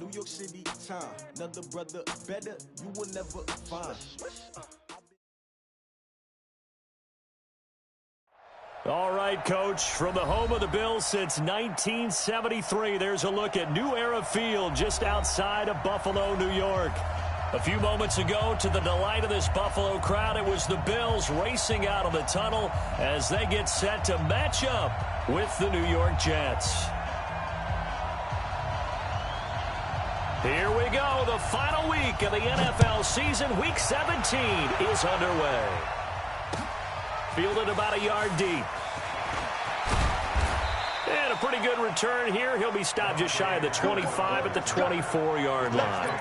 New York City time. Another brother better, you will never find. All right, Coach, from the home of the Bills since 1973, there's a look at New Era Field just outside of Buffalo, New York. A few moments ago, to the delight of this Buffalo crowd, it was the Bills racing out of the tunnel as they get set to match up with the New York Jets. Here we go. The final week of the NFL season. Week 17 is underway. Fielded about a yard deep. And a pretty good return here. He'll be stopped just shy of the 25 at the 24-yard line.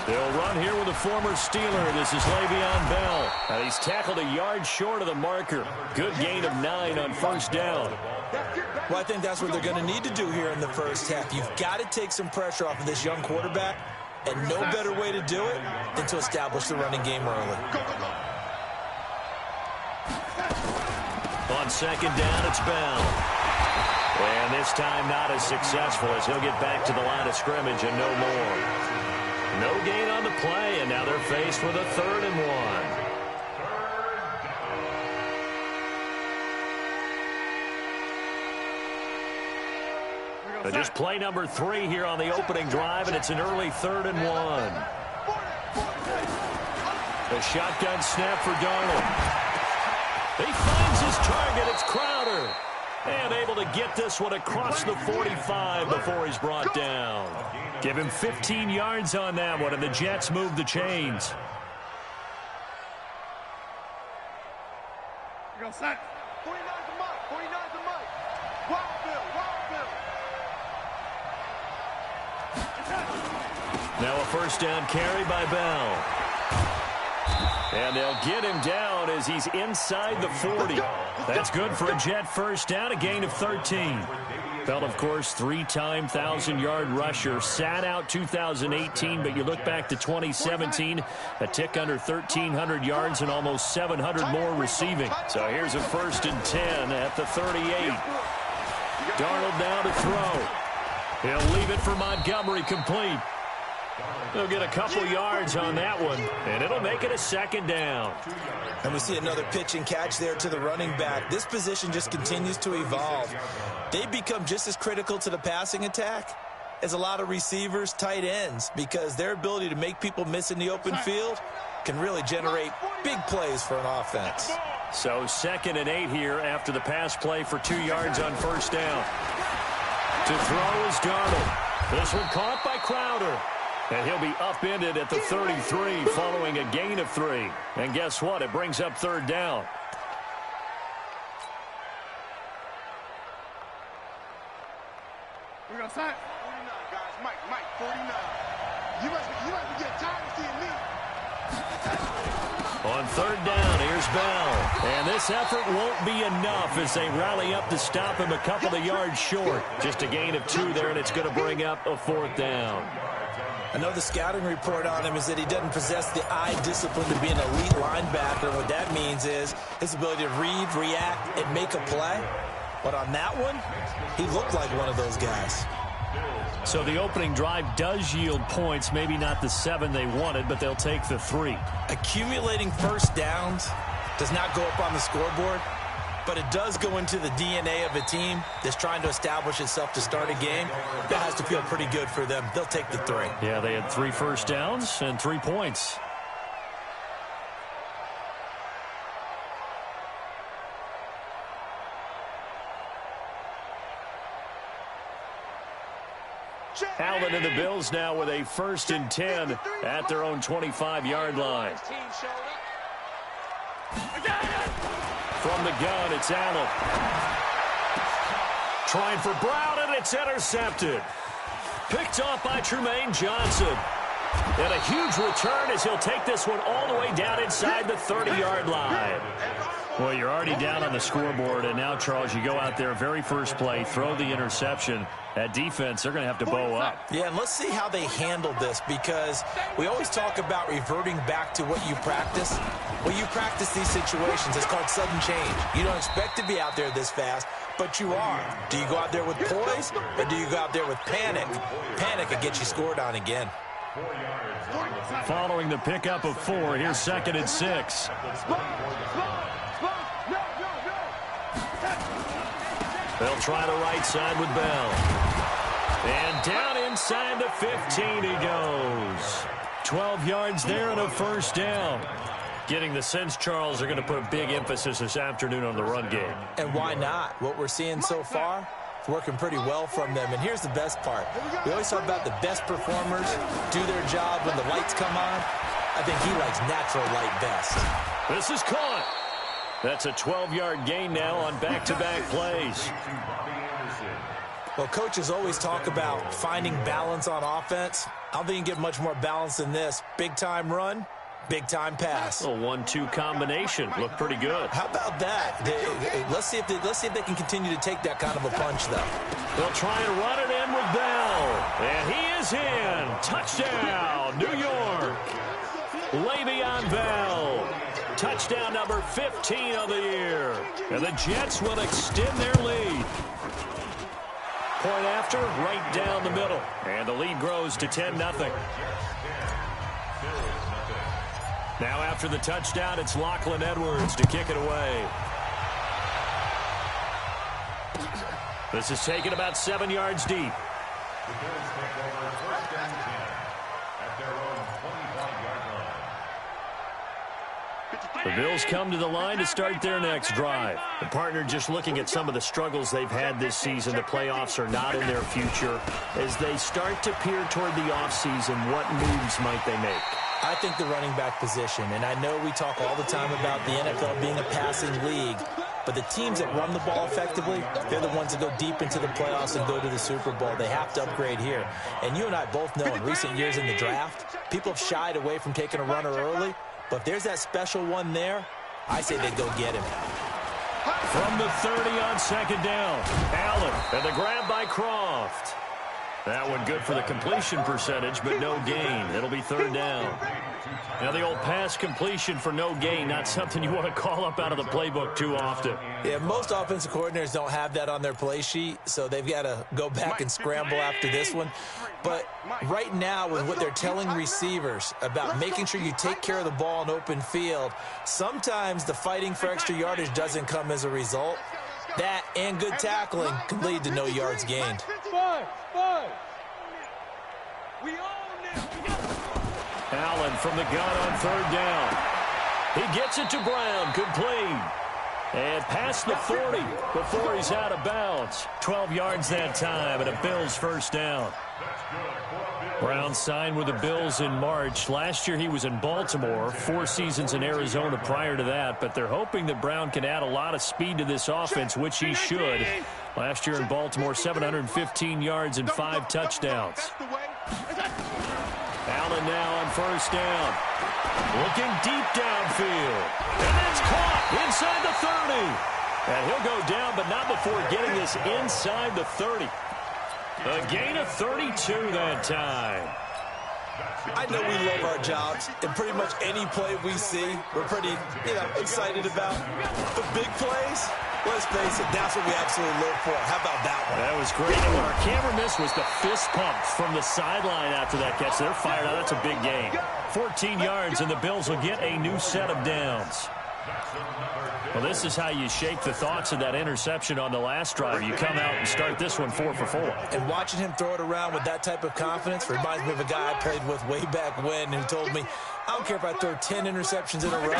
They'll run here with a former Steeler. This is Le'Veon Bell. And he's tackled a yard short of the marker. Good gain of 9 on first down. Well, I think that's what they're going to need to do here in the first half. You've got to take some pressure off of this young quarterback, and no better way to do it than to establish the running game early. On second down, it's Bell. And this time not as successful as he'll get back to the line of scrimmage and no more. No gain on the play, and now they're faced with a 3rd and 1. But just play number 3 here on the opening drive, and it's an early 3rd and 1. A shotgun snap for Darnold. He finds his target. It's Crowder. And able to get this one across the 45 before he's brought down. Give him 15 yards on that one, and the Jets move the chains. You go set. 49's the mic. 49's the mic. Wild Bill. Now a first down carry by Bell. And they'll get him down as he's inside the 40. That's good for a Jet first down, a gain of 13. Bell, of course, 3-time 1,000-yard rusher. Sat out 2018, but you look back to 2017, a tick under 1,300 yards and almost 700 more receiving. So here's a 1st and 10 at the 38. Darnold now to throw. He'll leave it for Montgomery, complete. They'll get a couple yards on that one, and it'll make it a 2nd down. And we see another pitch and catch there to the running back. This position just continues to evolve. They become just as critical to the passing attack as a lot of receivers, tight ends, because their ability to make people miss in the open field can really generate big plays for an offense. So 2nd and 8 here after the pass play for 2 yards on first down. To throw is Darnold. This one caught by Crowder. And he'll be upended at the 33 following a gain of 3. And guess what? It brings up 3rd down. We're going to sign. 49, guys. Mike, 49. You must be getting tired of seeing me. On 3rd down, here's Bell. And this effort won't be enough as they rally up to stop him a couple of yards short. Just a gain of 2 there, and it's going to bring up a 4th down. I know the scouting report on him is that he doesn't possess the eye discipline to be an elite linebacker. What that means is his ability to read, react, and make a play. But on that one, he looked like one of those guys. So the opening drive does yield points, maybe not the 7 they wanted, but they'll take the 3. Accumulating first downs does not go up on the scoreboard, but it does go into the DNA of a team that's trying to establish itself to start a game. That has to feel pretty good for them. They'll take the 3. Yeah, they had 3 first downs and 3 points. Allen and the Bills now with a 1st and 10 at their own 25-yard line. From the gun, it's Allen. Trying for Brown, and it's intercepted. Picked off by Trumaine Johnson. And a huge return as he'll take this one all the way down inside the 30-yard line. Well, you're already down on the scoreboard, and now, Charles, you go out there, very first play, throw the interception. At defense, they're going to have to bow up. Yeah, and let's see how they handle this, because we always talk about reverting back to what you practice. Well, you practice these situations. It's called sudden change. You don't expect to be out there this fast, but you are. Do you go out there with poise, or do you go out there with panic? Panic will get you scored on again. Following the pickup of 4, here's 2nd and 6. They'll try the right side with Bell. And down inside the 15 he goes. 12 yards there and a first down. Getting the sense, Charles, they're going to put a big emphasis this afternoon on the run game. And why not? What we're seeing so far, it's working pretty well from them. And here's the best part. We always talk about the best performers do their job when the lights come on. I think he likes natural light best. This is caught. That's a 12-yard gain now on back-to-back plays. Well, coaches always talk about finding balance on offense. I don't think you can get much more balance than this. Big-time run, big-time pass. A 1-2 combination. Looked pretty good. How about that? Let's see if they can continue to take that kind of a punch, though. They'll try and run it in with Bell. And he is in. Touchdown, New York. Le'Veon Bell. Touchdown number 15 of the year. And the Jets will extend their lead. Point after, right down the middle. And the lead grows to 10-0. Now after the touchdown, it's Lachlan Edwards to kick it away. This is taken about 7 yards deep. The Bills come to the line to start their next drive. The partner just looking at some of the struggles they've had this season. The playoffs are not in their future. As they start to peer toward the offseason, what moves might they make? I think the running back position, and I know we talk all the time about the NFL being a passing league, but the teams that run the ball effectively, they're the ones that go deep into the playoffs and go to the Super Bowl. They have to upgrade here. And you and I both know in recent years in the draft, people have shied away from taking a runner early. But if there's that special one there, I say they go get him. From the 30 on 2nd down, Allen, and the grab by Croft. That one good for the completion percentage, but no gain. It'll be 3rd down. Now the old pass completion for no gain, not something you want to call up out of the playbook too often. Yeah, most offensive coordinators don't have that on their play sheet, so they've got to go back and scramble after this one. But right now, with what they're telling receivers about making sure you take care of the ball in open field, sometimes the fighting for extra yardage doesn't come as a result. That and good tackling can lead to no yards gained. Allen from the gun on 3rd down. He gets it to Brown, complete. And past the 40 before he's out of bounds. 12 yards that time, and a Bills first down. Brown signed with the Bills in March. Last year he was in Baltimore, 4 seasons in Arizona prior to that, but they're hoping that Brown can add a lot of speed to this offense, which he should. Last year in Baltimore, 715 yards and 5 touchdowns. Allen now on 1st down. Looking deep downfield. And that's caught inside the 30. And he'll go down, but not before getting this inside the 30. A gain of 32 that time. I know we love our jobs, and pretty much any play we see, we're pretty, excited about. The big plays, let's face it, that's what we absolutely live for. How about that one? That was great. And what our camera missed was the fist pumps from the sideline after that catch. They're fired out. That's a big gain. 14 yards, and the Bills will get a new set of downs. Well, this is how you shake the thoughts of that interception on the last drive. You come out and start this one 4 for 4. And watching him throw it around with that type of confidence reminds me of a guy I played with way back when who told me, I don't care if I throw 10 interceptions in a row.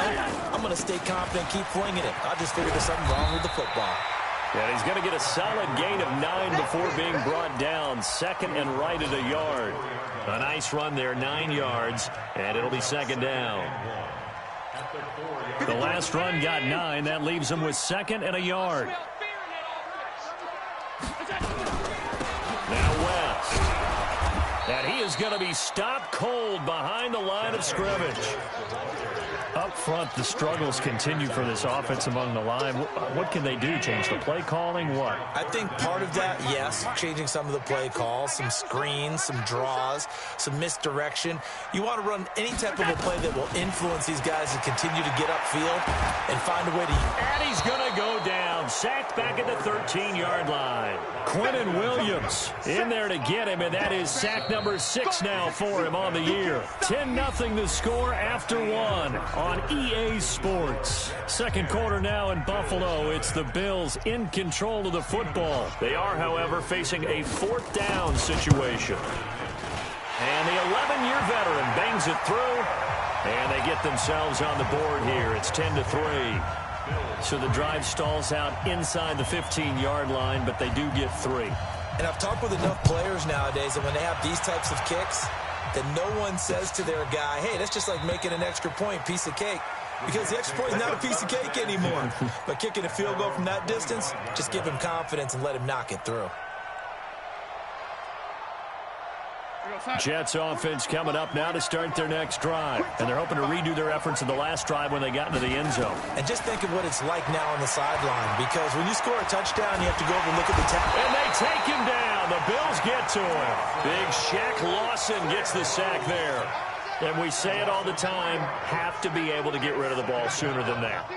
I'm going to stay confident, keep flinging it. I just figured there's something wrong with the football. Yeah, he's going to get a solid gain of 9 before being brought down. 2nd and right at a yard. A nice run there, 9 yards, and it'll be 2nd down. The last run got 9. That leaves him with 2nd and a yard. Now West. And he is going to be stopped cold behind the line of scrimmage. Up front, the struggles continue for this offense among the line. What can they do? Change the play calling? What? I think part of that, yes, changing some of the play calls, some screens, some draws, some misdirection. You want to run any type of a play that will influence these guys to continue to get upfield and find a way to... And he's going to go down. Sacked back at the 13-yard line. Quentin Williams in there to get him, and that is sack number 6 now for him on the year. 10-0 the score after 1 on EA Sports. Second quarter now in Buffalo. It's the Bills in control of the football. They are, however, facing a 4th down situation. And the 11-year veteran bangs it through, and they get themselves on the board here. It's 10-3. So the drive stalls out inside the 15-yard line, but they do get 3. And I've talked with enough players nowadays that when they have these types of kicks, that no one says to their guy, hey, that's just like making an extra point, piece of cake. Because the extra point is not a piece of cake anymore. But kicking a field goal from that distance, just give him confidence and let him knock it through. Jets offense coming up now to start their next drive. And they're hoping to redo their efforts in the last drive when they got into the end zone. And just think of what it's like now on the sideline. Because when you score a touchdown, you have to go over and look at the tackle. And they take him down. The Bills get to him. Big Shaq Lawson gets the sack there. And we say it all the time, have to be able to get rid of the ball sooner than that.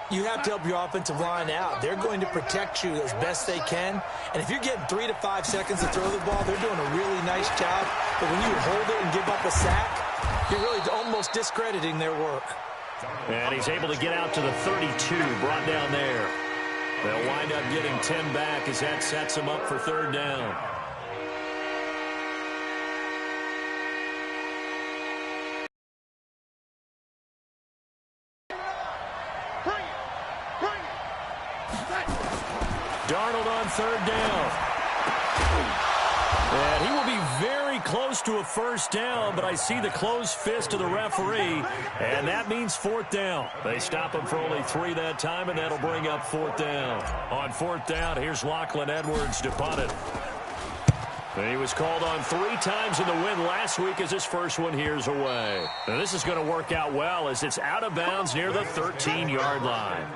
You have to help your offensive line out. They're going to protect you as best they can. And if you're getting 3 to 5 seconds to throw the ball, they're doing a really nice job. But when you hold it and give up a sack, you're really almost discrediting their work. And he's able to get out to the 32, brought down there. They'll wind up getting 10 back as that sets them up for 3rd down. Darnold on 3rd down. And he will be very close to a 1st down, but I see the closed fist of the referee, and that means 4th down. They stop him for only 3 that time, and that'll bring up 4th down. On 4th down, here's Lachlan Edwards to punt it. And he was called on 3 times in the win last week as his first one here's away. Now this is going to work out well as it's out of bounds near the 13-yard line.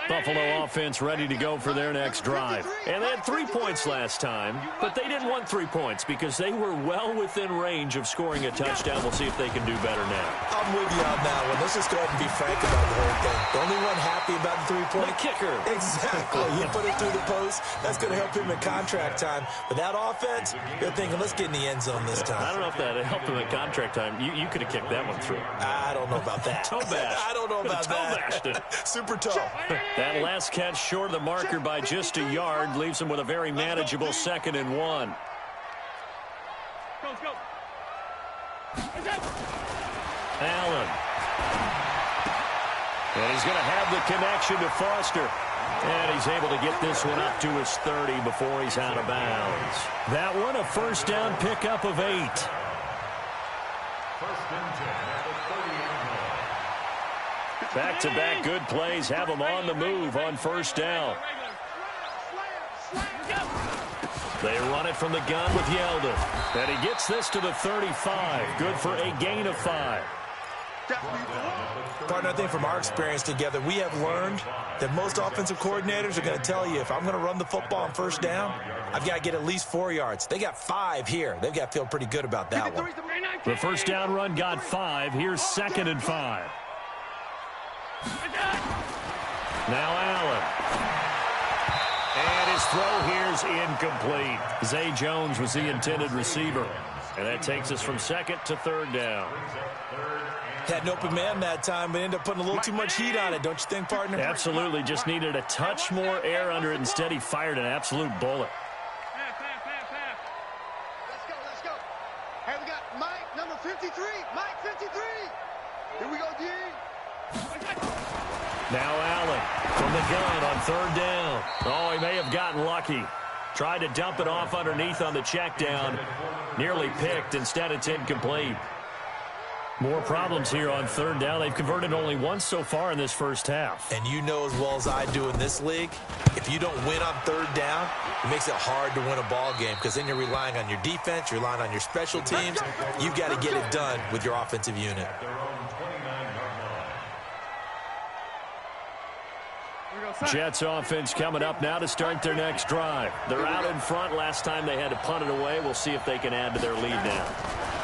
Buffalo offense ready to go for their next drive. And they had 3 points last time, but they didn't want 3 points because they were well within range of scoring a touchdown. We'll see if they can do better now. I'm with you on that one. Let's just go ahead and be frank about the whole thing. The only one happy about the 3-point. The kicker. Exactly. You put it through the post. That's going to help him in contract time. But that offense, they're thinking, let's get in the end zone this time. I don't know if that helped him in contract time. You could have kicked that one through. I don't know about that. Toe bash. I don't know about that. Toe bashed it. Super toe. That last catch short of the marker by just a yard leaves him with a very manageable 2nd and 1. Allen. And he's going to have the connection to Foster. And he's able to get this one up to his 30 before he's out of bounds. That one a 1st down pickup of 8. Back-to-back good plays have him on the move on 1st down. They run it from the gun with Yeldon. And he gets this to the 35. Good for a gain of 5. Partner, I think from our experience together, we have learned that most offensive coordinators are going to tell you, if I'm going to run the football on 1st down, I've got to get at least 4 yards. They got 5 here. They've got to feel pretty good about that one. The 1st down run got 5. Here's 2nd and 5. Now Allen. And his throw here's incomplete. Zay Jones was the intended receiver. And that takes us from 2nd to 3rd down. Had an open man that time, but ended up putting a little too much heat on it, don't you think, partner? Absolutely. Just needed a touch more air under it. Instead, he fired an absolute bullet. Let's go. Hey, we got Mike, number 53. Mike, 53. Here we go, D. Now Allen from the gun on 3rd down. Oh, he may have gotten lucky. Tried to dump it off underneath on the check down. Nearly picked. Instead, it's incomplete. More problems here on third down. They've converted only once so far in this first half. And you know as well as I do in this league, if you don't win on third down, it makes it hard to win a ball game because then you're relying on your defense, you're relying on your special teams. You've got to get it done with your offensive unit. Jets offense coming up now to start their next drive. They're out in front. Last time they had to punt it away. We'll see if they can add to their lead now.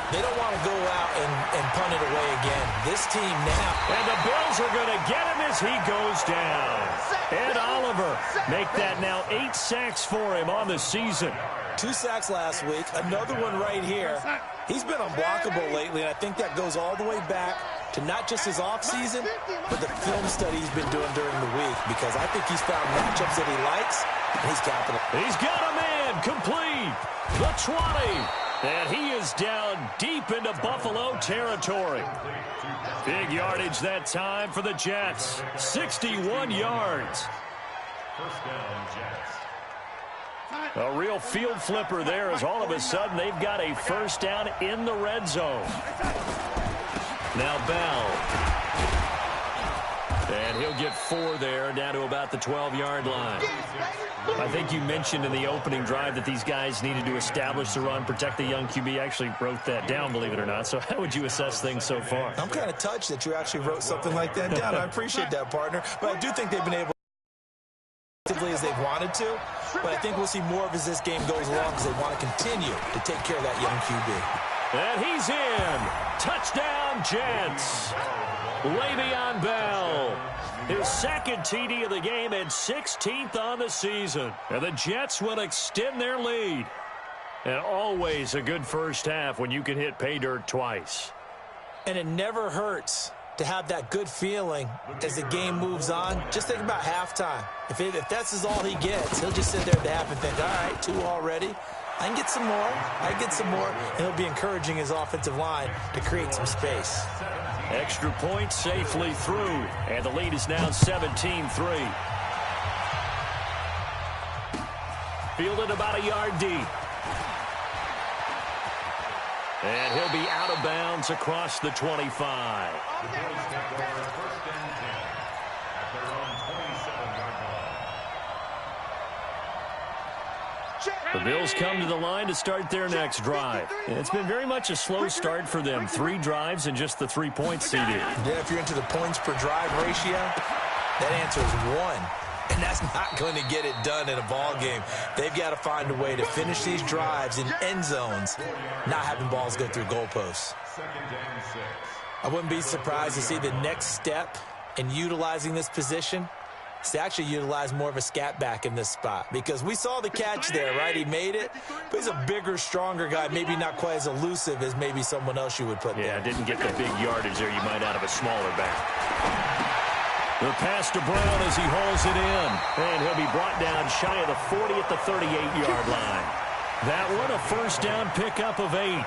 They don't want to go out and punt it away again. This team now. And the Bills are going to get him as he goes down. Ed Oliver make that now 8 sacks for him on the season. 2 sacks last week. Another one right here. He's been unblockable lately, and I think that goes all the way back to not just his offseason, but the film study he's been doing during the week, because I think he's found matchups that he likes, and he's capital. He's got a man complete. The 20. And he is down deep into Buffalo territory. Big yardage that time for the Jets. 61 yards. First down, Jets. A real field flipper there as all of a sudden they've got a first down in the red zone. Now Bell. And he'll get 4 there, down to about the 12-yard line. I think you mentioned in the opening drive that these guys needed to establish the run, protect the young QB. I actually wrote that down, believe it or not. So how would you assess things so far? I'm kind of touched that you actually wrote something like that down. I appreciate that, partner. But I do think they've been able as they've wanted to. But I think we'll see more of as this game goes along because they want to continue to take care of that young QB. And he's in. Touchdown, Jets. Le'Veon Bell. His second TD of the game and 16th on the season. And the Jets will extend their lead. And always a good first half when you can hit pay dirt twice. And it never hurts to have that good feeling as the game moves on. Just think about halftime. If that's all he gets, he'll just sit there at the half and think, all right, 2 already. I can get some more. I can get some more. And he'll be encouraging his offensive line to create some space. Extra point safely through. And the lead is now 17-3. Fielded about a yard deep. And he'll be out of bounds across the 25. The Bills come to the line to start their next drive. It's been very much a slow start for them. 3 drives and just the 3 points CD. Yeah, if you're into the points per drive ratio, that answer is 1. And that's not going to get it done in a ball game. They've got to find a way to finish these drives in end zones, not having balls go through goalposts. I wouldn't be surprised to see the next step in utilizing this position is to actually utilize more of a scat back in this spot, because we saw the catch there, right? He made it, but he's a bigger, stronger guy, maybe not quite as elusive as maybe someone else you would put there. Yeah, didn't get the big yardage there you might out of a smaller back. The pass to Brown as he hauls it in, and he'll be brought down shy of the 40 at the 38-yard line. That one a first down pickup of 8.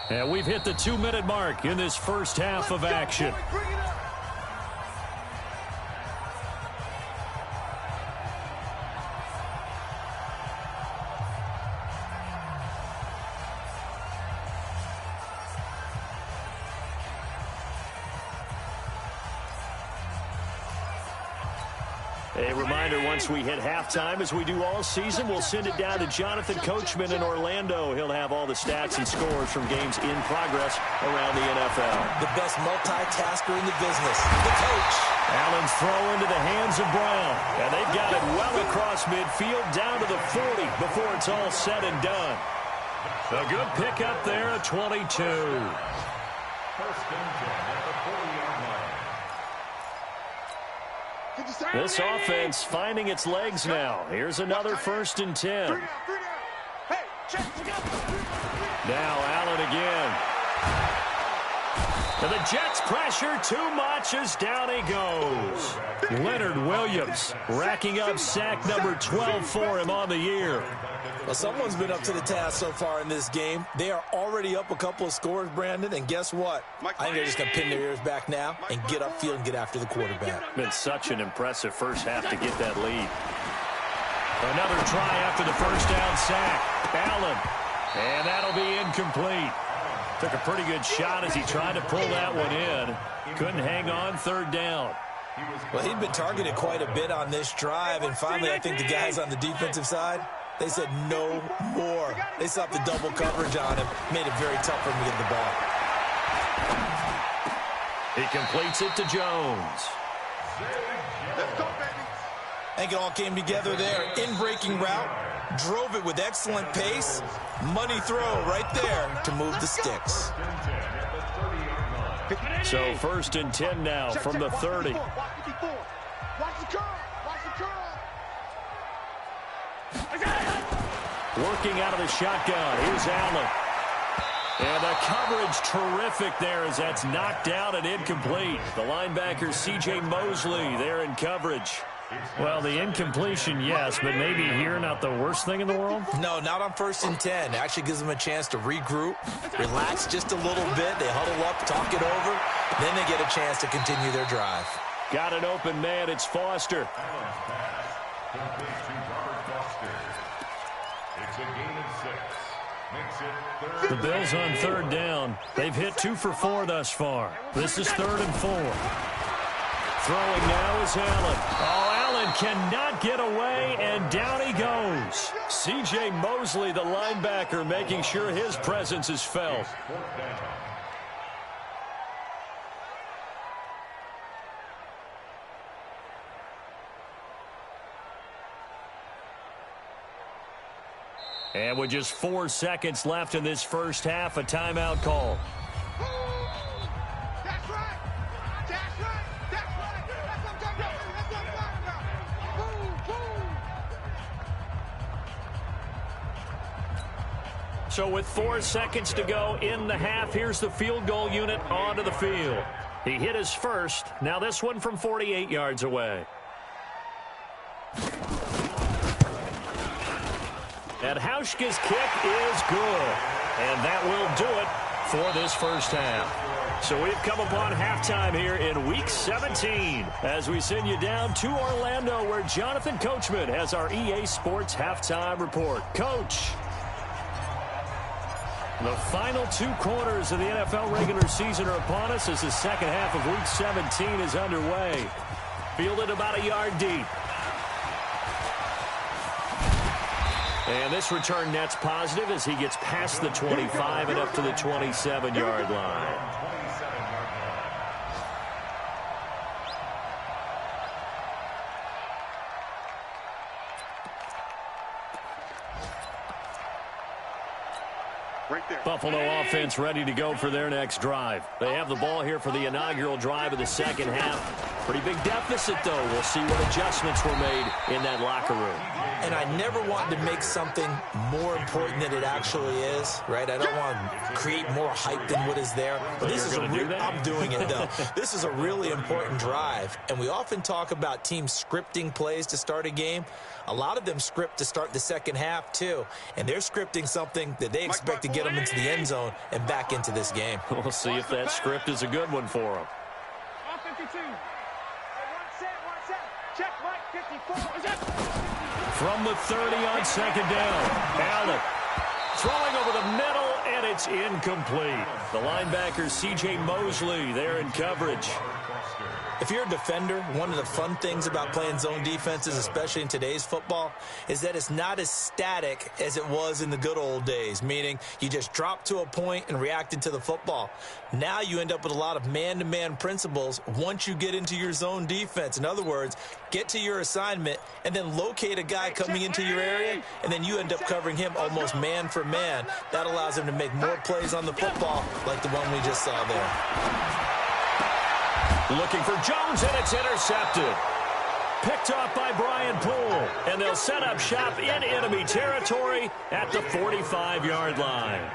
And we've hit the 2-minute mark in this first half of action. A reminder, once we hit halftime, as we do all season, we'll send it down to Jonathan Coachman in Orlando. He'll have all the stats and scores from games in progress around the NFL. The best multitasker in the business, the coach. Allen's throw into the hands of Brown. And they've got it well across midfield, down to the 40 before it's all said and done. A good pickup there at 22. First and 10 at the 40-yard line. This offense finding its legs now. Here's another first and 10. Now Allen again. And the Jets pressure too much as down he goes. Leonard Williams racking up sack number 12 for him on the year. Well, someone's been up to the task so far in this game. They are already up a couple of scores, Brandon, and guess what? I think they're just going to pin their ears back now and get upfield and get after the quarterback. Been such an impressive first half to get that lead. Another try after the first down sack. Allen, and that'll be incomplete. Took a pretty good shot as he tried to pull that one in. Couldn't hang on third down. Well, he'd been targeted quite a bit on this drive, and finally I think the guys on the defensive side, they said no more. They stopped the double coverage on him, made it very tough for him to get the ball. He completes it to Jones. Let's go, baby. I think it all came together there. In-breaking route, drove it with excellent pace. Money throw right there to move the sticks. So first and 10 now from the 30. Watch the curl. Watch the curl. Working out of the shotgun. Here's Allen. And the coverage terrific there as that's knocked down and incomplete. The linebacker C.J. Mosley there in coverage. Well, the incompletion, yes, but maybe here not the worst thing in the world? No, not on first and 10. It actually gives them a chance to regroup, relax just a little bit. They huddle up, talk it over. Then they get a chance to continue their drive. Got an open man. It's Foster. The Bills on third down. They've hit 2 for 4 thus far. This is 3rd and 4. Throwing now is Allen. Oh, Allen cannot get away, and down he goes. C.J. Mosley, the linebacker, making sure his presence is felt. And with just 4 seconds left in this first half, a timeout call. That's right. That's right. That's right. That's what I'm talking about. That's what I'm talking about. Boom, boom. So with 4 seconds to go in the half, here's the field goal unit onto the field. He hit his first. Now this one from 48 yards away. And Hauschka's kick is good. And that will do it for this first half. So we've come upon halftime here in Week 17 as we send you down to Orlando where Jonathan Coachman has our EA Sports Halftime Report. Coach. The final 2 quarters of the NFL regular season are upon us as the second half of Week 17 is underway. Fielded about a yard deep. And this return net's positive as he gets past the 25 and up to the 27-yard line. Right there. Buffalo offense ready to go for their next drive. They have the ball here for the inaugural drive of the second half. Pretty big deficit, though. We'll see what adjustments were made in that locker room. And I never wanted to make something more important than it actually is, right? I don't want to create more hype than what is there. But this is I'm doing it, though. This is a really important drive. And we often talk about teams scripting plays to start a game. A lot of them script to start the second half, too. And they're scripting something that they expect to get them into the end zone and back into this game. We'll see if that script is a good one for them. 52. Check, Mike, 54. From the 30 on second down, Allen throwing over the middle, and it's incomplete. The linebacker, C.J. Mosley, there in coverage. If you're a defender, one of the fun things about playing zone defenses, especially in today's football, is that it's not as static as it was in the good old days, meaning you just dropped to a point and reacted to the football. Now you end up with a lot of man-to-man principles once you get into your zone defense. In other words, get to your assignment and then locate a guy coming into your area, and then you end up covering him almost man for man. That allows him to make more plays on the football like the one we just saw there. Looking for Jones, and it's intercepted. Picked off by Brian Poole, and they'll set up shop in enemy territory at the 45-yard line.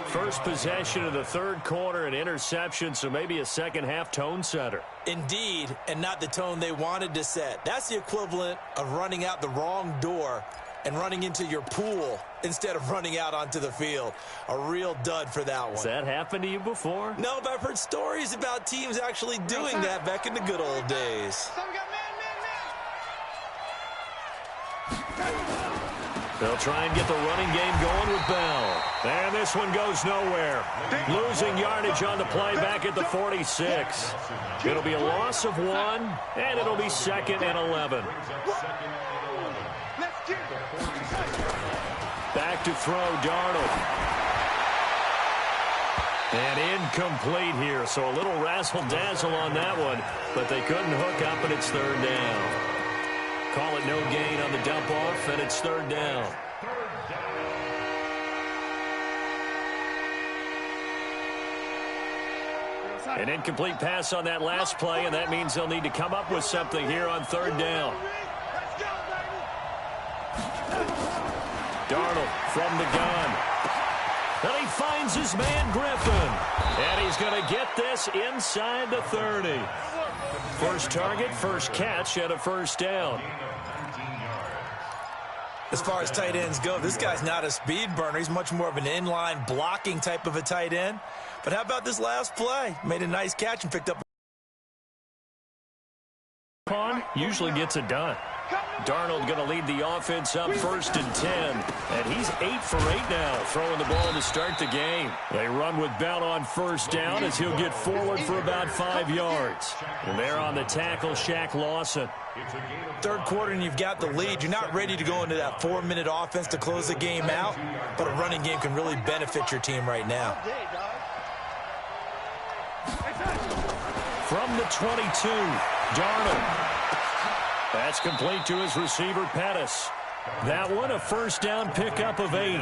First possession of the third quarter, an interception, so maybe a second-half tone setter. Indeed, and not the tone they wanted to set. That's the equivalent of running out the wrong door and running into your pool instead of running out onto the field. A real dud for that one. Has that happened to you before? No, but I've heard stories about teams actually doing that back in the good old days. They'll try and get the running game going with Bell. And this one goes nowhere. Losing yardage on the play back at the 46. It'll be a loss of 1, and it'll be 2nd and 11. Back to throw, Darnold. And incomplete here, so a little razzle-dazzle on that one, but they couldn't hook up, and it's 3rd down. Call it no gain on the dump-off, and it's 3rd down. An incomplete pass on that last play, and that means they'll need to come up with something here on 3rd down. Darnold from the gun. And he finds his man Griffin. And he's going to get this inside the 30. First target, first catch, and a 1st down. As far as tight ends go, this guy's not a speed burner. He's much more of an inline blocking type of a tight end. But how about this last play? Made a nice catch and picked up. Usually gets it done. Darnold going to lead the offense up 1st and 10. And he's 8 for 8 now, throwing the ball to start the game. They run with Bell on 1st down as he'll get forward for about 5 yards. And there on the tackle, Shaq Lawson. Third quarter and you've got the lead. You're not ready to go into that 4-minute offense to close the game out. But a running game can really benefit your team right now. From the 22, Darnold. That's complete to his receiver, Pettis. That one, a 1st down pickup of 8.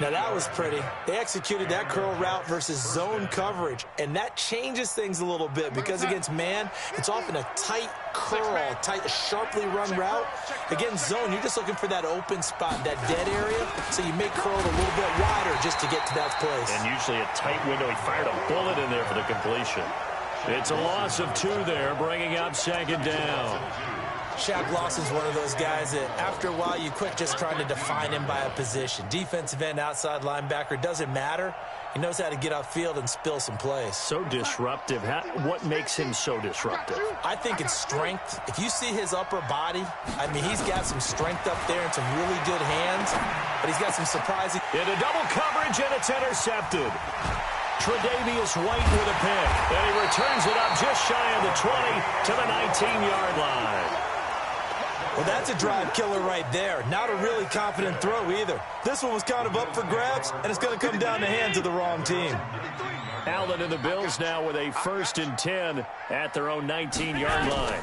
Now, that was pretty. They executed that curl route versus zone coverage, and that changes things a little bit because against man, it's often a tight curl, tight, sharply run route. Against zone, you're just looking for that open spot, that dead area, so you make curl a little bit wider just to get to that place. And usually a tight window. He fired a bullet in there for the completion. It's a loss of 2 there, bringing up 2nd down. Shaq Lawson's one of those guys that after a while you quit just trying to define him by a position. Defensive end, outside linebacker, doesn't matter. He knows how to get upfield and spill some plays. So disruptive. What makes him so disruptive? I think it's strength. If you see his upper body, I mean, he's got some strength up there and some really good hands, but he's got some surprising. Into double coverage, and it's intercepted. Tre'Davious White with a pick, and he returns it up just shy of the 20 to the 19-yard line. Well, that's a drive killer right there. Not a really confident throw either. This one was kind of up for grabs, and it's going to come down the hands of the wrong team. Allen and the Bills now with a 1st and 10 at their own 19-yard line.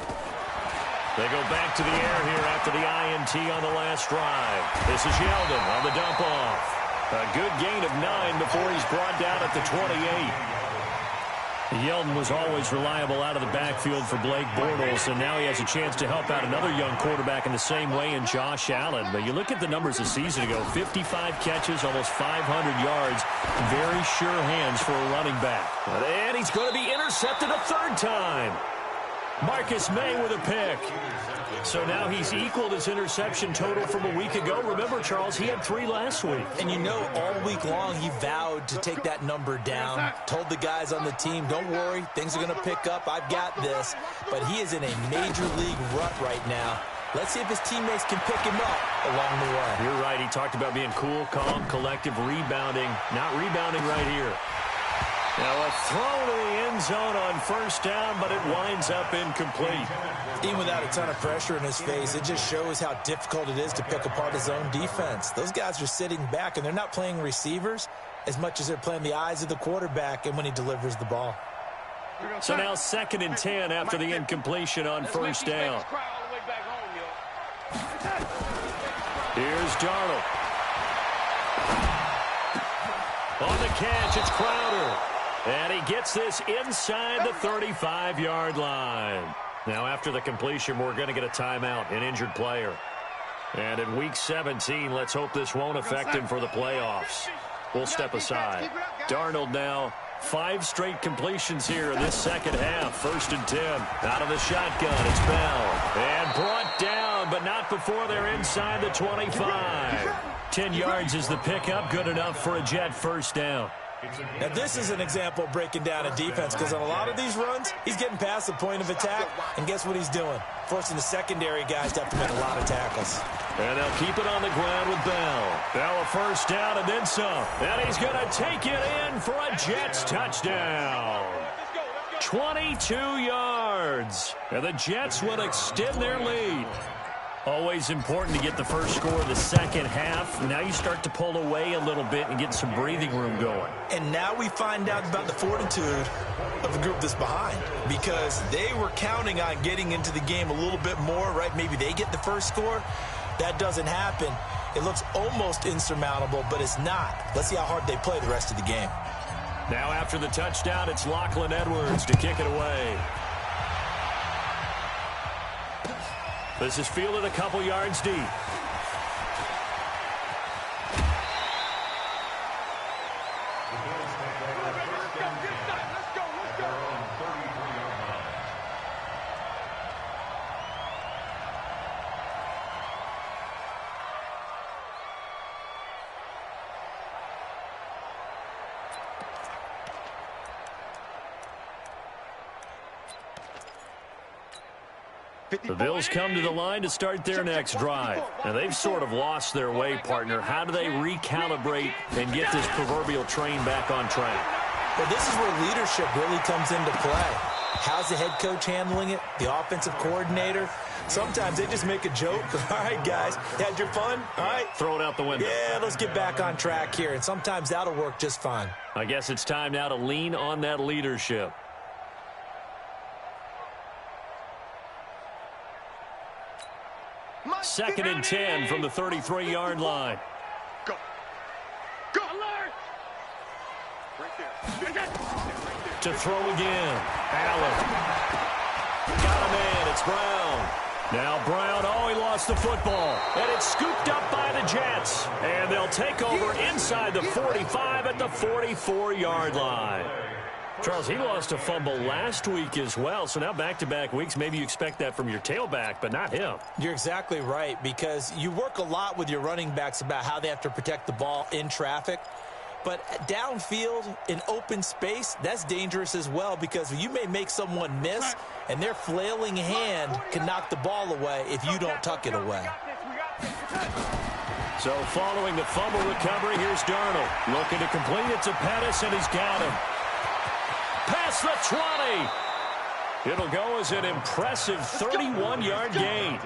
They go back to the air here after the INT on the last drive. This is Yeldon on the dump-off. A good gain of 9 before he's brought down at the 28. Yeldon was always reliable out of the backfield for Blake Bortles, and now he has a chance to help out another young quarterback in the same way in Josh Allen. But you look at the numbers a season ago, 55 catches, almost 500 yards, very sure hands for a running back. And he's going to be intercepted a 3rd time. Marcus May with a pick. So now he's equaled his interception total from a week ago. Remember, Charles, he had 3 last week. And you know, all week long he vowed to take that number down. Told the guys on the team, don't worry, things are going to pick up. I've got this. But he is in a major league rut right now. Let's see if his teammates can pick him up along the way. You're right. He talked about being cool, calm, collective, rebounding. Not rebounding right here. Now a throw to the end zone on 1st down, but it winds up incomplete. Even without a ton of pressure in his face, it just shows how difficult it is to pick apart his own defense. Those guys are sitting back, and they're not playing receivers as much as they're playing the eyes of the quarterback and when he delivers the ball. So now 2nd and 10 after the incompletion on 1st down. Here's Darnold. On the catch, it's Crowder. And he gets this inside the 35-yard line. Now, after the completion, we're going to get a timeout, an injured player. And in Week 17, let's hope this won't affect him for the playoffs. We'll step aside. Darnold now, 5 straight completions here in this second half. 1st and 10. Out of the shotgun, it's Bell. And brought down, but not before they're inside the 25. 10 yards is the pickup, good enough for a Jet first down. Now, this is an example of breaking down a defense, because on a lot of these runs, he's getting past the point of attack, and guess what he's doing? Forcing the secondary guys to have to make a lot of tackles. And they'll keep it on the ground with Bell. Bell a first down and then some. And he's going to take it in for a Jets touchdown. 22 yards. And the Jets will extend their lead. Always important to get the first score of the second half. Now you start to pull away a little bit and get some breathing room going. And now we find out about the fortitude of the group that's behind, because they were counting on getting into the game a little bit more, right? Maybe they get the first score. That doesn't happen. It looks almost insurmountable, but it's not. Let's see how hard they play the rest of the game. Now after the touchdown, it's Lachlan Edwards to kick it away. This is fielded a couple yards deep. The Bills come to the line to start their next drive. And they've sort of lost their way, partner. How do they recalibrate and get this proverbial train back on track? Well, this is where leadership really comes into play. How's the head coach handling it? The offensive coordinator? Sometimes they just make a joke. All right, guys, had your fun? All right. Throw it out the window. Yeah, let's get back on track here. And sometimes that'll work just fine. I guess it's time now to lean on that leadership. Second and 10 from the 33-yard line. Go. Go. Alert. Right there. To throw again. Allen. Got a man. It's Brown. Now Brown, he lost the football. And it's scooped up by the Jets. And they'll take over inside the 45 at the 44-yard line. Charles, he lost a fumble last week as well, so now back-to-back weeks, maybe you expect that from your tailback, but not him. You're exactly right, because you work a lot with your running backs about how they have to protect the ball in traffic. But downfield, in open space, that's dangerous as well, because you may make someone miss, and their flailing hand can knock the ball away if you don't tuck it away. So following the fumble recovery, here's Darnold. Looking to complete it to Pettis, and he's got him. Past the 20. It'll go as an impressive 31-yard gain.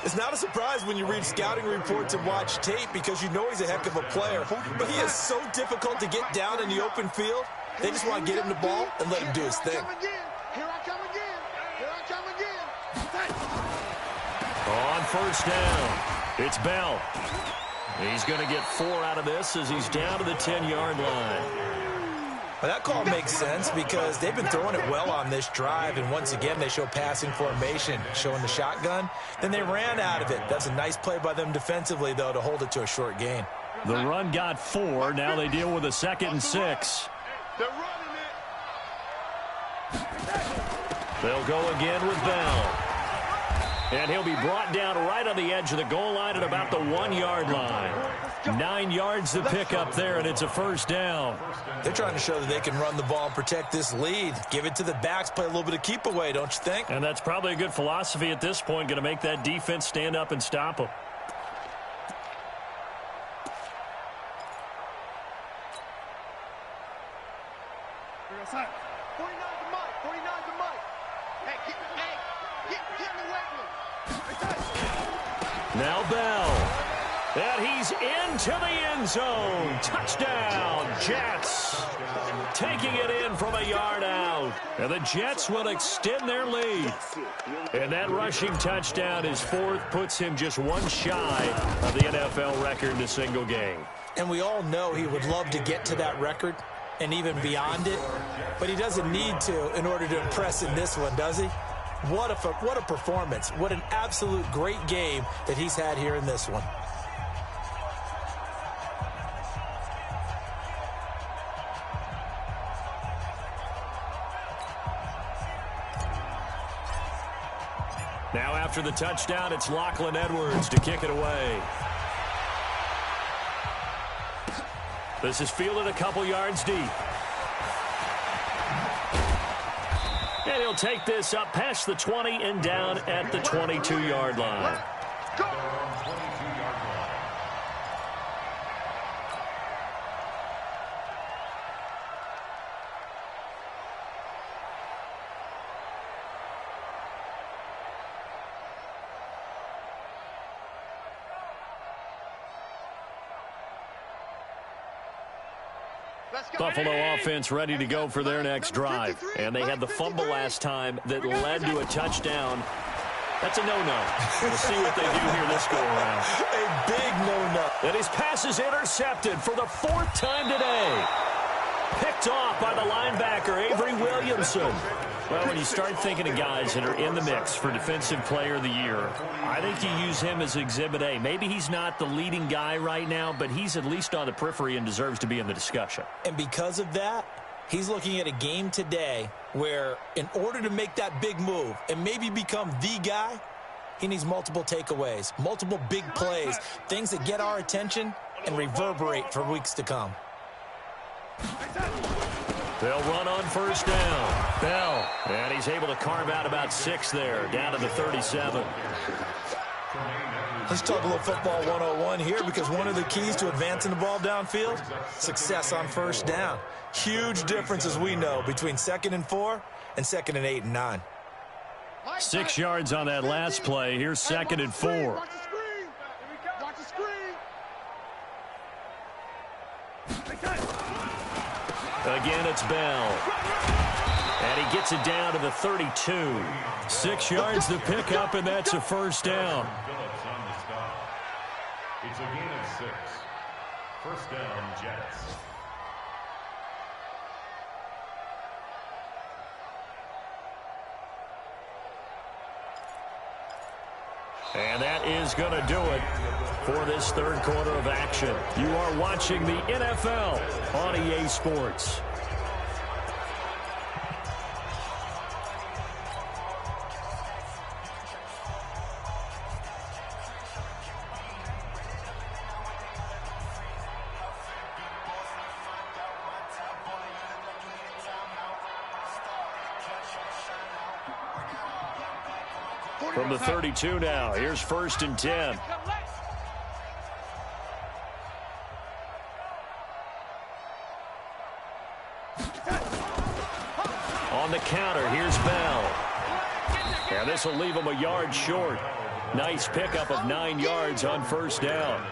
It's not a surprise when you read scouting reports and watch tape, because you know he's a heck of a player. But he is so difficult to get down in the open field. They just want to get him the ball and let him do his thing. Here I come again. Here I come again. On first down, it's Bell. He's going to get 4 out of this as he's down to the 10-yard line. Well, that call makes sense, because they've been throwing it well on this drive, and once again they show passing formation, showing the shotgun. Then they ran out of it. That's a nice play by them defensively, though, to hold it to a short gain. The run got 4. Now they deal with a 2nd and 6. They're running it. They'll go again with Bell. And he'll be brought down right on the edge of the goal line at about the 1-yard line. 9 yards to pick up there, and it's a first down. They're trying to show that they can run the ball and protect this lead. Give it to the backs, play a little bit of keep away, don't you think? And that's probably a good philosophy at this point, going to make that defense stand up and stop them. Now Bell. And he's into the end zone. Touchdown, Jets. Taking it in from a yard out. And the Jets will extend their lead. And that rushing touchdown, his 4th, puts him just 1 shy of the NFL record in a single game. And we all know he would love to get to that record and even beyond it. But he doesn't need to in order to impress in this one, does he? What a performance. What an absolute great game that he's had here in this one. Now after the touchdown, it's Lachlan Edwards to kick it away. This is fielded a couple yards deep. And he'll take this up past the 20 and down at the 22-yard line. Buffalo offense ready to go for their next drive. And they had the fumble last time that led to a touchdown. That's a no-no. We'll see what they do here this go-around. A big no-no. And his pass is intercepted for the 4th time today. Picked off by the linebacker, Avery Williamson. Well, when you start thinking of guys that are in the mix for Defensive Player of the Year, I think you use him as Exhibit A. Maybe he's not the leading guy right now, but he's at least on the periphery and deserves to be in the discussion. And because of that, he's looking at a game today where in order to make that big move and maybe become the guy, he needs multiple takeaways, multiple big plays, things that get our attention and reverberate for weeks to come. They'll run on first down. Bell, and he's able to carve out about 6 there, down to the 37. Let's talk a little football 101 here, because one of the keys to advancing the ball downfield, success on first down. Huge difference, as we know, between 2nd and 4 and 2nd and 8 and 9. 6 yards on that last play. Here's 2nd and 4. Watch the screen. Watch the screen. Again, it's Bell. And he gets it down to the 32. 6 yards to pick up, and that's a first down. It's a gain of 6. First down, Jets. And that is going to do it for this 3rd quarter of action. You are watching the NFL on EA Sports. From the 32 now, here's 1st and 10. On the counter, here's Bell. And this will leave him a yard short. Nice pickup of 9 yards on first down.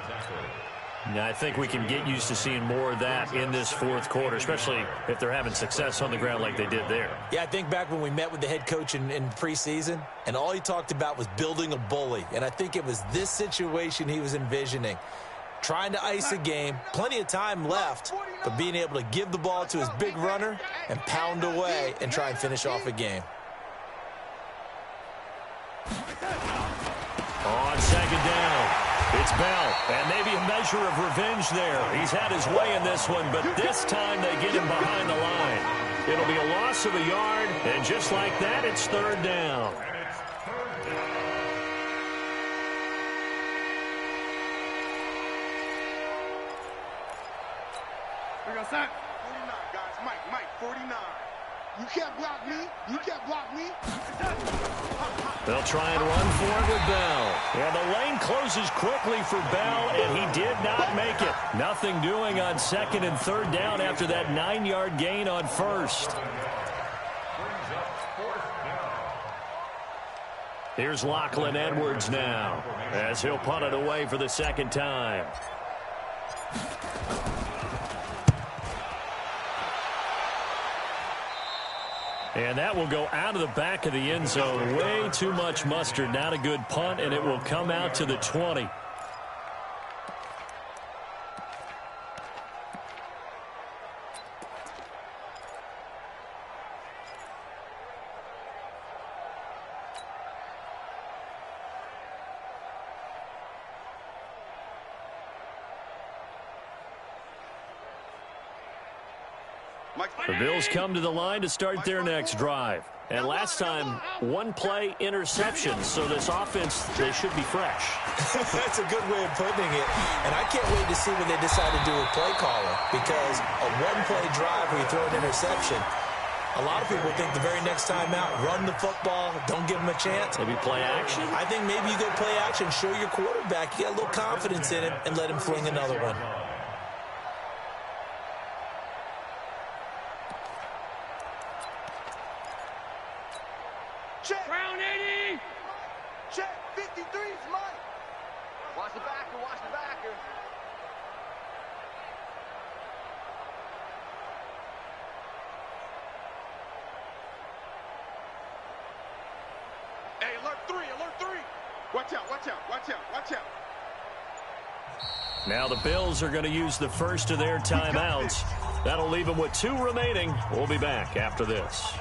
Now, I think we can get used to seeing more of that in this 4th quarter, especially if they're having success on the ground like they did there. Yeah, I think back when we met with the head coach in preseason, and all he talked about was building a bully. And I think it was this situation he was envisioning. Trying to ice a game, plenty of time left, but being able to give the ball to his big runner and pound away and try and finish off a game. On 2nd down, it's Bell, and maybe a measure of revenge there. He's had his way in this one, but this time they get him behind the line. It'll be a loss of a yard, and just like that, it's 3rd down. We got sack. 49, guys. Mike, 49. You can't block me. You can't block me. They'll try and run for it with Bell. And the lane closes quickly for Bell, and he did not make it. Nothing doing on 2nd and 3rd down after that 9-yard gain on 1st. Here's Lachlan Edwards now, as he'll punt it away for the 2nd time. And that will go out of the back of the end zone. Way too much mustard. Not a good punt, and it will come out to the 20. The Bills come to the line to start their next drive. And last time, one-play interception, so this offense, they should be fresh. That's a good way of putting it. And I can't wait to see what they decide to do with play caller, because a one-play drive where you throw an interception, a lot of people think the very next time out, run the football, don't give them a chance. Maybe play action? I think maybe you go play action, show your quarterback, you got a little confidence in him, and let him fling another one. Check. Round 80. Check. 53's Mike. Watch the backer. Watch the backer. Hey, alert 3. Alert 3. Watch out. Watch out. Watch out. Watch out. Now the Bills are going to use the first of their timeouts. That'll leave them with 2 remaining. We'll be back after this.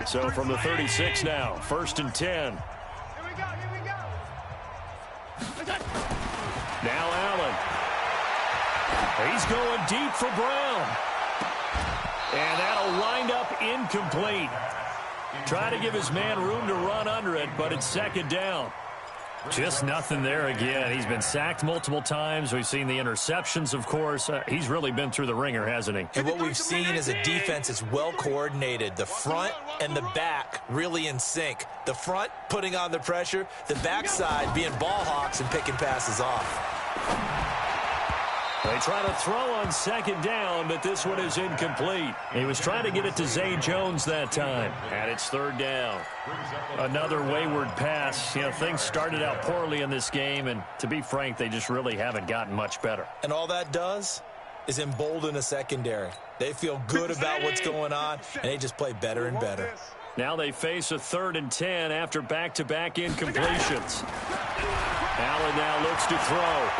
So from the 36 now, 1st and 10. Here we go. Here we go. Now Allen. He's going deep for Brown. And that'll wind up incomplete. Try to give his man room to run under it, but it's 2nd down. Just nothing there again. He's been sacked multiple times. We've seen the interceptions, of course. He's really been through the ringer, hasn't he? And what we've seen is a defense that's well coordinated. The front and the back really in sync. The front putting on the pressure, the backside being ball hawks and picking passes off. They try to throw on 2nd down, but this one is incomplete. He was trying to get it to Zay Jones that time, and it's 3rd down. Another wayward pass. You know, things started out poorly in this game, and to be frank, they just really haven't gotten much better. And all that does is embolden a secondary. They feel good about what's going on, and they just play better and better. Now they face a 3rd and 10 after back-to-back incompletions. Allen now looks to throw.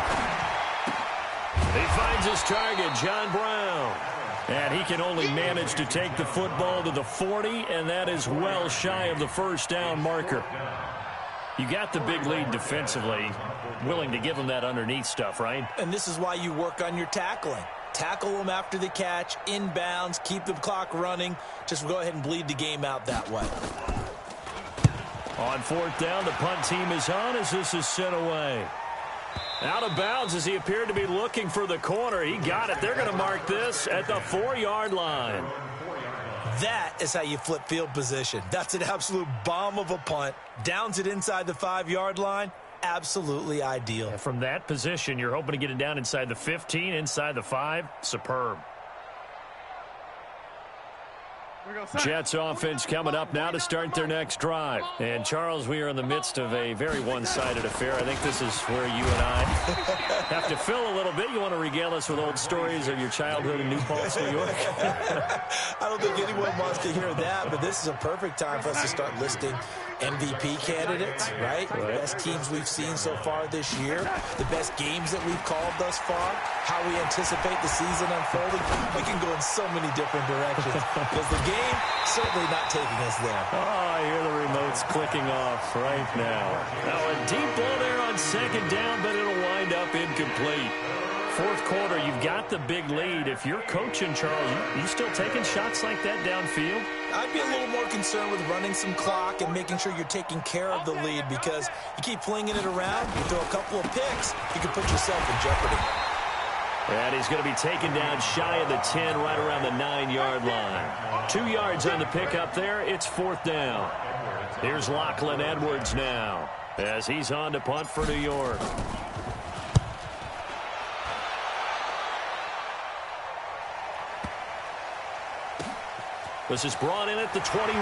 He finds his target, John Brown. And he can only manage to take the football to the 40, and that is well shy of the 1st down marker. You got the big lead defensively, willing to give him that underneath stuff, right? And this is why you work on your tackling. Tackle them after the catch, inbounds, keep the clock running. Just go ahead and bleed the game out that way. On 4th down, the punt team is on as this is sent away. Out of bounds as he appeared to be looking for the corner. He got it. They're going to mark this at the 4-yard line. That is how you flip field position. That's an absolute bomb of a punt. Downs it inside the 5-yard line. Absolutely ideal. And from that position, you're hoping to get it down inside the 15, inside the 5. Superb. Jets offense coming up now to start their next drive. And, Charles, we are in the midst of a very one-sided affair. I think this is where you and I have to fill a little bit. You want to regale us with old stories of your childhood in New Paltz, New York? I don't think anyone wants to hear that, but this is a perfect time for us to start listing MVP candidates, right? The best teams we've seen so far this year, the best games that we've called thus far, how we anticipate the season unfolding. We can go in so many different directions because the game certainly not taking us there. Oh, I hear the remotes clicking off right now. Now a deep ball there on 2nd down, but it'll wind up incomplete. 4th quarter, you've got the big lead. If you're coaching, Charles, you still taking shots like that downfield? I'd be a little more concerned with running some clock and making sure you're taking care of the lead, because you keep flinging it around, you throw a couple of picks, you can put yourself in jeopardy. And he's going to be taken down shy of the 10, right around the 9-yard line. 2 yards on the pickup there. It's 4th down. Here's Lachlan Edwards now as he's on to punt for New York. This is brought in at the 21.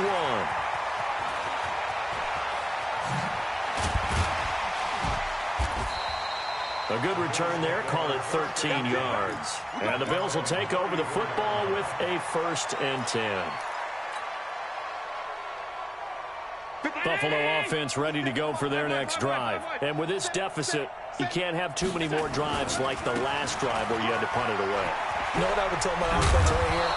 A good return there. Call it 13 yards. And the Bills will take over the football with a 1st and 10. Buffalo offense ready to go for their next drive. And with this deficit, you can't have too many more drives like the last drive where you had to punt it away. You know what I would tell my offense right here?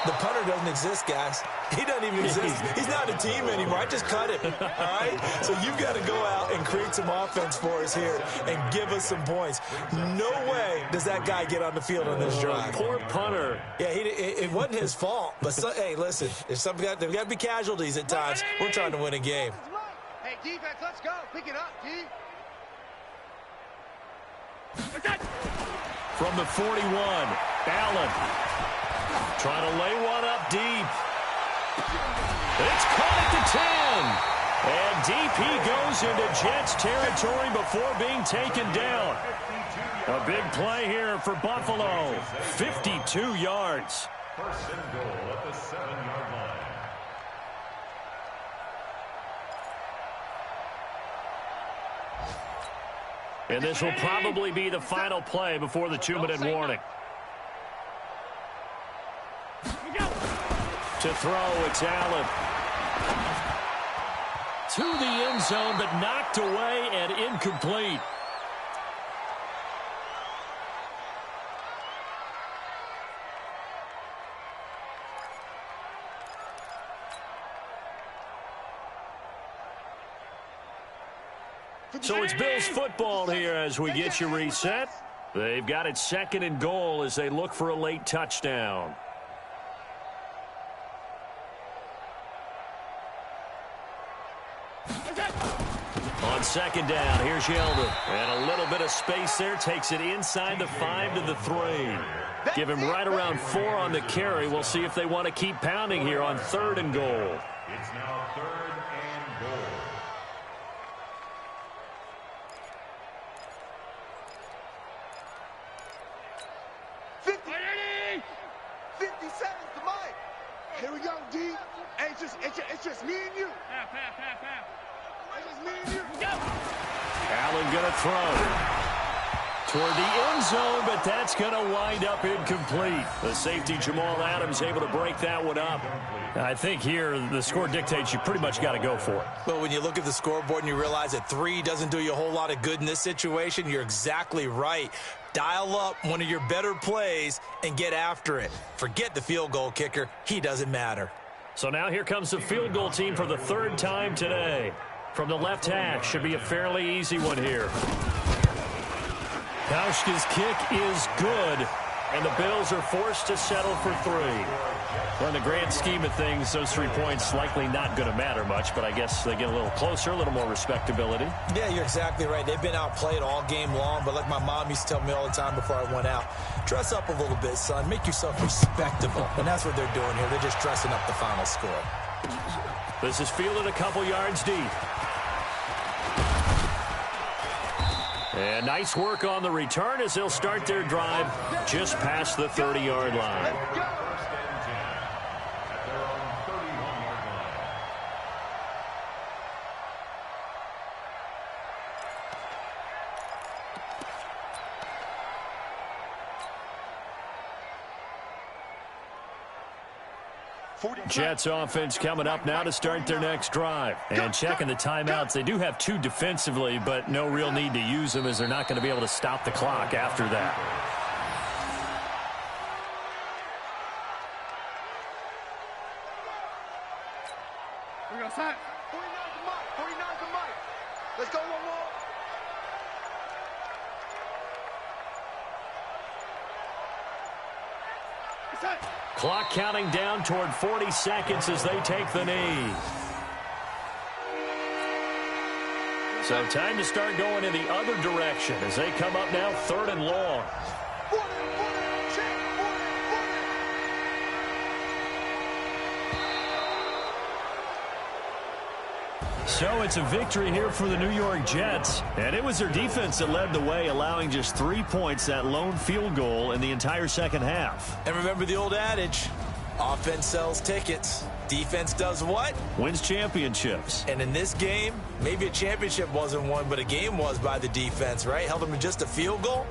The punter doesn't exist, guys. He doesn't even exist. He's not a team anymore. I just cut him, all right? So you've got to go out and create some offense for us here and give us some points. No way does that guy get on the field on this drive. Poor punter. Yeah, it wasn't his fault. But, hey, listen, there's got to be casualties at times. We're trying to win a game. Hey, defense, let's go. Pick it up, D. From the 41, Allen. Trying to lay one up deep. It's caught at the 10. And deep he goes into Jets territory before being taken down. A big play here for Buffalo. 52 yards. First and goal at the 7-yard line. And this will probably be the final play before the 2-minute warning. To throw, it's Allen. To the end zone, but knocked away and incomplete. So it's Bills football here as we get you reset. They've got it 2nd and goal as they look for a late touchdown. On 2nd down, here's Yeldon. And a little bit of space there. Takes it inside the 5 to the 3. Give him right around 4 on the carry. We'll see if they want to keep pounding here on 3rd and goal. It's now 3rd and goal. Here we go, D. Hey, it's just me and you. It's just me and you. Allen going to throw toward the end zone, but that's going to wind up incomplete. The safety, Jamal Adams, able to break that one up. I think here the score dictates you pretty much got to go for it. But when you look at the scoreboard and you realize that 3 doesn't do you a whole lot of good in this situation, you're exactly right. Dial up one of your better plays and get after it. Forget the field goal kicker. He doesn't matter. So now here comes the field goal team for the 3rd time today. From the left hash, should be a fairly easy one here. Kauschka's kick is good, and the Bills are forced to settle for 3. Well, in the grand scheme of things, those 3 points likely not going to matter much, but I guess they get a little closer, a little more respectability. Yeah, you're exactly right. They've been outplayed all game long, but like my mom used to tell me all the time before I went out, dress up a little bit, son. Make yourself respectable. And that's what they're doing here. They're just dressing up the final score. This is fielded a couple yards deep. And nice work on the return as they'll start their drive just past the 30-yard line. First and 10 at their own 31-yard line. Jets offense coming up now to start their next drive. And checking the timeouts. They do have 2 defensively, but no real need to use them as they're not going to be able to stop the clock after that. We're going to sign. 49's the mic. 49's the mic. Let's go one more. Clock counting down toward 40 seconds as they take the knee. So time to start going in the other direction as they come up now 3rd and long. So it's a victory here for the New York Jets. And it was their defense that led the way, allowing just 3 points, that lone field goal in the entire second half. And remember the old adage, offense sells tickets. Defense does what? Wins championships. And in this game, maybe a championship wasn't won, but a game was by the defense, right? Held them to just a field goal.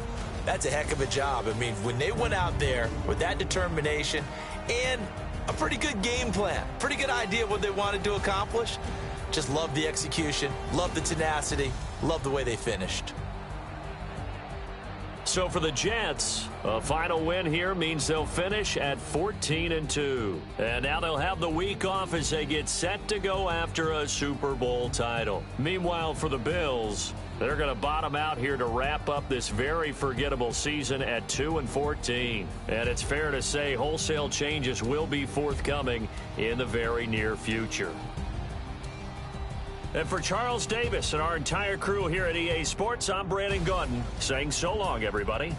That's a heck of a job. I mean, when they went out there with that determination and a pretty good game plan, pretty good idea of what they wanted to accomplish, just love the execution, love the tenacity, love the way they finished. So for the Jets, a final win here means they'll finish at 14-2. And now they'll have the week off as they get set to go after a Super Bowl title. Meanwhile, for the Bills, they're going to bottom out here to wrap up this very forgettable season at 2-14. And it's fair to say wholesale changes will be forthcoming in the very near future. And for Charles Davis and our entire crew here at EA Sports, I'm Brandon Gaudin saying so long, everybody.